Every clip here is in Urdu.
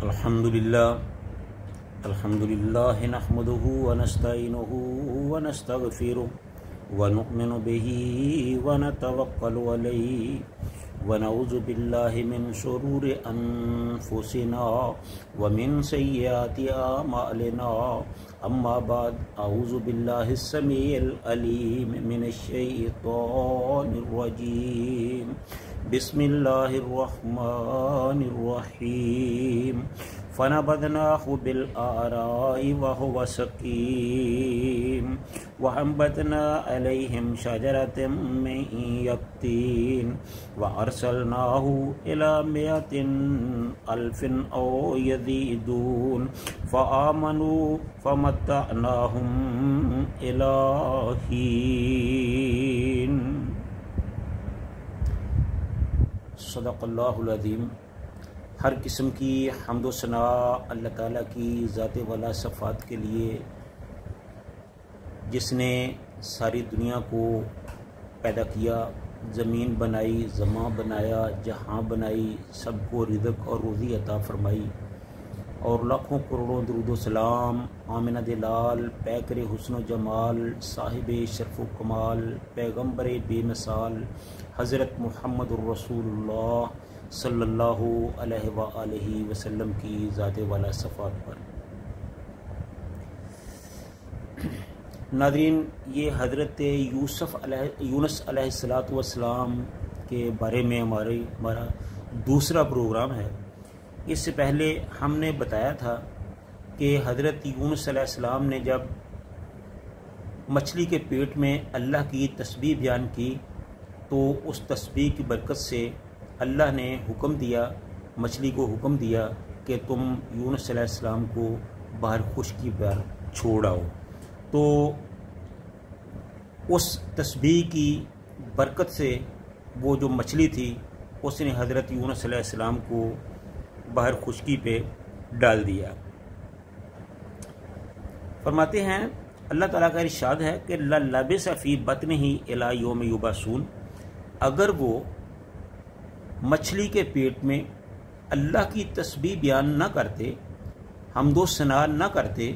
الحمدللہ نحمده ونستعینه ونستغفره ونؤمن به ونتوکل علیہ ونعوذ باللہ من شرور انفسنا ومن سیئات اعمالنا اما بعد اعوذ باللہ السمیع العلیم من الشیطان الرجیم بسم اللہ الرحمن الرحیم فنبذناه بالآراء وهو سقيم وأنبتنا عليهم شجرة من يقطين وأرسلناه إلى 100,000 أو يزيدون فآمنوا فمتعناهم إلى حين صدق اللہ العظیم۔ ہر قسم کی حمد و ثناء اللہ تعالیٰ کی ذات والا صفات کے لیے، جس نے ساری دنیا کو پیدا کیا، زمین بنائی، زمان بنایا، جہاں بنائی، سب کو رزق اور روزی عطا فرمائی، اور لاکھوں کروڑوں درود و سلام آمنہ دلال، پیکر حسن و جمال، صاحب شرف و کمال، پیغمبر بے مثال حضرت محمد الرسول اللہ صلی اللہ علیہ وآلہ وسلم کی ذات والا صفات پر۔ ناظرین، یہ حضرت یونس علیہ السلام کے بارے میں ہمارا دوسرا پروگرام ہے۔ اس سے پہلے ہم نے بتایا تھا کہ حضرت یونس علیہ السلام نے جب مچھلی کے پیٹ میں اللہ کی تسبیح بیان کی تو اس تسبیح کی برکت سے اللہ نے حکم دیا، مچھلی کو حکم دیا کہ تم یونس علیہ السلام کو باہر خشکی پر چھوڑ آؤ۔ تو اس تسبیح کی برکت سے وہ جو مچھلی تھی اس نے حضرت یونس علیہ السلام کو باہر خشکی پہ ڈال دیا۔ فرماتے ہیں اللہ تعالیٰ کا ارشاد ہے کہ لَلَبِثَ فِي بَطْنِهِ إِلَى يَوْمِ يُبْعَثُونَ، اگر وہ مچھلی کے پیٹ میں اللہ کی تسبیح بیان نہ کرتے، حمد و ثنا نہ کرتے،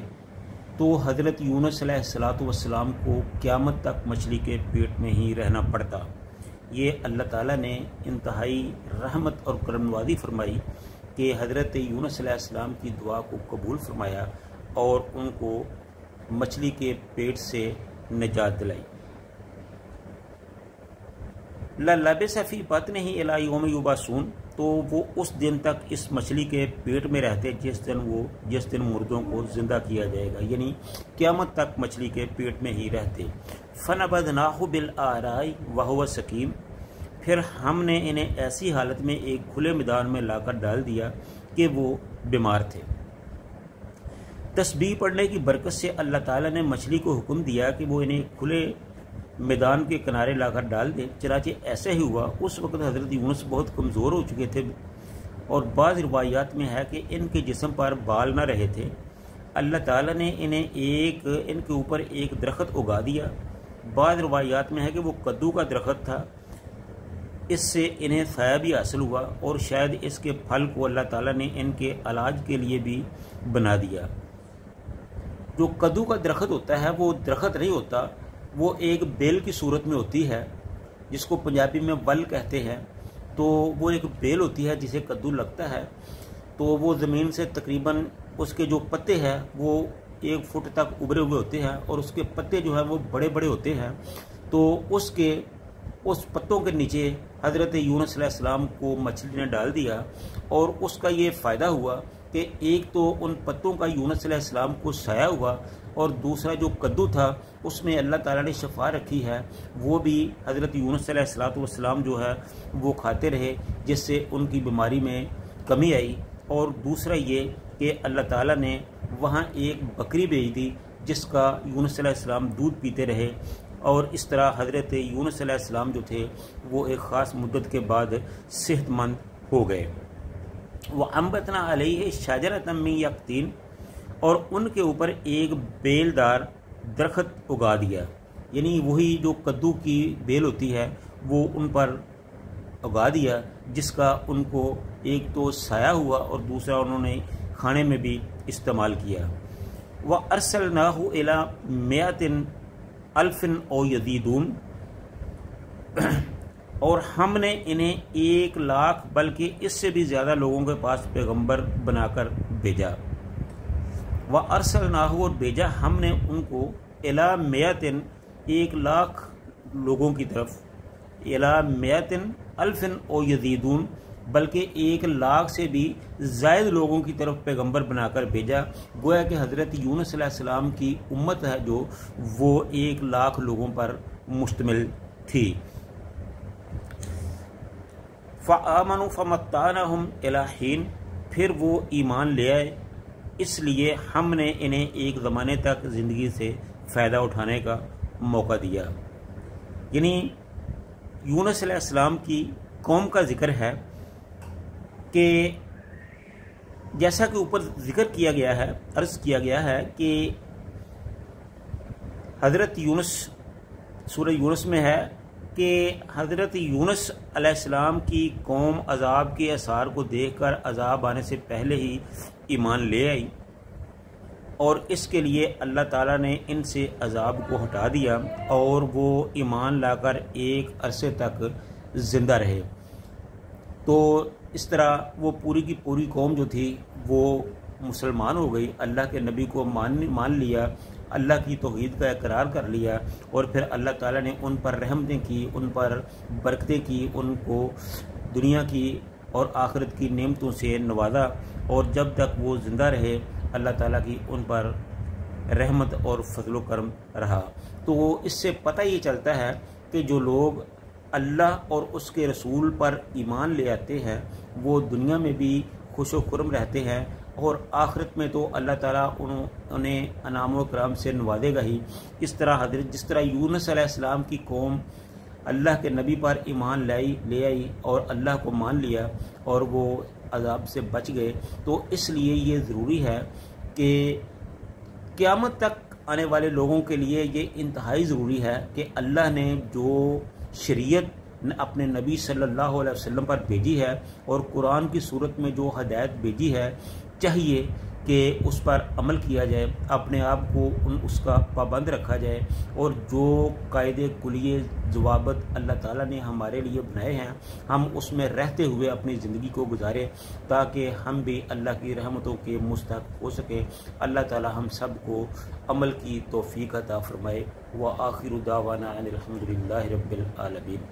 تو حضرت یونس علیہ السلام کو قیامت تک مچھلی کے پیٹ میں ہی رہنا پڑتا۔ یہ اللہ تعالیٰ نے انتہائی رحمت اور کرم نوازی فرمائی کہ حضرت یونس علیہ السلام کی دعا کو قبول فرمایا اور ان کو مچھلی کے پیٹ سے نجات دلائی۔ لَلَبِثَ فِي بَطْنِهِ إِلَى يَوْمِ يُبْعَثُونَ، تو وہ اس دن تک اس مچھلی کے پیٹ میں رہتے جس دن مردوں کو زندہ کیا جائے گا، یعنی قیامت تک مچھلی کے پیٹ میں ہی رہتے۔ فَنَبَذْنَاهُ بِالْآرَاءِ وَهُوَ سَقِيمٌ، پھر ہم نے انہیں ایسی حالت میں ایک کھلے میدان میں لا کر ڈال دیا کہ وہ بیمار تھے۔ تسبیح پڑھنے کی برکت سے اللہ تعالیٰ نے مچھلی کو حکم دیا کہ وہ انہیں کھلے میدان کے کنارے لا کر ڈال دے۔ چنانچہ ایسے ہی ہوا۔ اس وقت حضرت یونس بہت کمزور ہو چکے تھے، اور بعض روایات میں ہے کہ ان کے جسم پر بال نہ رہے تھے۔ اللہ تعالیٰ نے ان کے اوپر ایک درخت اگا دیا۔ بعض روایات میں ہے کہ وہ کدو کا درخت تھا، اس سے انہیں سایہ بھی حاصل ہوا، اور شاید اس کے پھل کو اللہ تعالیٰ نے ان کے علاج کے لیے بھی بنا دیا۔ جو کدو کا درخت ہوتا ہے وہ درخت نہیں ہوتا، وہ ایک بیل کی صورت میں ہوتی ہے، جس کو پنجابی میں ول کہتے ہیں۔ تو وہ ایک بیل ہوتی ہے جسے کدو لگتا ہے، تو وہ زمین سے تقریباً اس کے جو پتے ہیں وہ 1 فٹ تک ابھرے ہوئے ہوتے ہیں، اور اس کے پتے جو ہیں وہ بڑے بڑے ہوتے ہیں۔ تو اس پتوں کے نیچے حضرت یونس علیہ السلام کو مچھلی نے ڈال دیا، اور اس کا یہ فائدہ ہوا کہ ایک تو ان پتوں کا یونس علیہ السلام کو سایہ ہوا، اور دوسرا جو کدو تھا اس میں اللہ تعالیٰ نے شفا رکھی ہے، وہ بھی حضرت یونس علیہ السلام جو ہے وہ کھاتے رہے، جس سے ان کی بیماری میں کمی آئی۔ اور دوسرا یہ کہ اللہ تعالیٰ نے وہاں ایک بکری بھیج دی جس کا یونس علیہ السلام دودھ پیتے رہے، اور اس طرح حضرت یونس علیہ السلام جو تھے وہ ایک خاص مدت کے بعد صحت مند ہو گئے۔ وَأَنبَتْنَا عَلَيْهِ شَجَرَةً مِّن يَقْطِينٍ، اور ان کے اوپر ایک بیلدار درخت اگا دیا، یعنی وہی جو کدو کی بیل ہوتی ہے وہ ان پر اگا دیا جس کا ان کو ایک تو سایہ ہوا اور دوسرا انہوں نے کھانے میں بھی استعمال کیا۔ وَأَرْسَلْنَاهُ إِلَى مِائَةٍ أَلْفٍ أَوْ يَزِيدُونَ، اور ہم نے انہیں 1,00,000 بلکہ اس سے بھی زیادہ لوگوں کے پاس پیغمبر بنا کر بھیجا۔ وَأَرْسَلْنَاهُ، اور بھیجا ہم نے ان کو إِلَى مِائَةٍ 1,00,000 لوگوں کی طرف، إِلَى مِائَةٍ أَلْفٍ أَوْ يَزِيدُونَ، بلکہ 1,00,000 سے بھی زائد لوگوں کی طرف پیغمبر بنا کر بھیجا۔ گویا کہ حضرت یونس علیہ السلام کی امت ہے جو وہ 1,00,000 لوگوں پر مشتمل تھی۔ فَآمَنُوا فَمَتَّعْنَاهُمْ إِلَى حِينٍ، پھر وہ ایمان لے آئے، اس لیے ہم نے انہیں ایک زمانے تک زندگی سے فائدہ اٹھانے کا موقع دیا۔ یعنی یونس علیہ السلام کی قوم کا ذکر ہے کہ جیسا کہ اوپر ذکر کیا گیا ہے، عرض کیا گیا ہے کہ حضرت یونس، سورہ یونس میں ہے کہ حضرت یونس علیہ السلام کی قوم عذاب کے آثار کو دیکھ کر عذاب آنے سے پہلے ہی ایمان لے آئی، اور اس کے لیے اللہ تعالیٰ نے ان سے عذاب کو ہٹا دیا اور وہ ایمان لا کر ایک عرصے تک زندہ رہے۔ تو اس طرح وہ پوری کی پوری قوم جو تھی وہ مسلمان ہو گئی، اللہ کے نبی کو مان لیا، اللہ کی توحید کا اقرار کر لیا، اور پھر اللہ تعالیٰ نے ان پر رحمتیں کی، ان پر برکتیں کی، ان کو دنیا کی اور آخرت کی نعمتوں سے نوازا، اور جب تک وہ زندہ رہے اللہ تعالیٰ کی ان پر رحمت اور فضل و کرم رہا۔ تو اس سے پتہ یہ چلتا ہے کہ جو لوگ اللہ اور اس کے رسول پر ایمان لے آتے ہیں وہ دنیا میں بھی خوش و خرم رہتے ہیں، اور آخرت میں تو اللہ تعالیٰ انہیں انعام و کرام سے نوازے گا ہی۔ جس طرح یونس علیہ السلام کی قوم اللہ کے نبی پر ایمان لے آئی اور اللہ کو مان لیا اور وہ عذاب سے بچ گئے، تو اس لیے یہ ضروری ہے کہ قیامت تک آنے والے لوگوں کے لیے یہ انتہائی ضروری ہے کہ اللہ نے جو شریعت اپنے نبی صلی اللہ علیہ وسلم پر بھیجی ہے اور قرآن کی صورت میں جو ہدایت بھیجی ہے، چاہیے کہ اس پر عمل کیا جائے، اپنے آپ کو اس کا پابند رکھا جائے، اور جو قاعدے کلیے ضوابط اللہ تعالیٰ نے ہمارے لیے بنائے ہیں ہم اس میں رہتے ہوئے اپنی زندگی کو گزاریں، تاکہ ہم بھی اللہ کی رحمتوں کے مستحق ہو سکیں۔ اللہ تعالیٰ ہم سب کو عمل کی توفیق عطا فرمائے۔ وآخر دعوانا ان الحمد للہ رب العالمین۔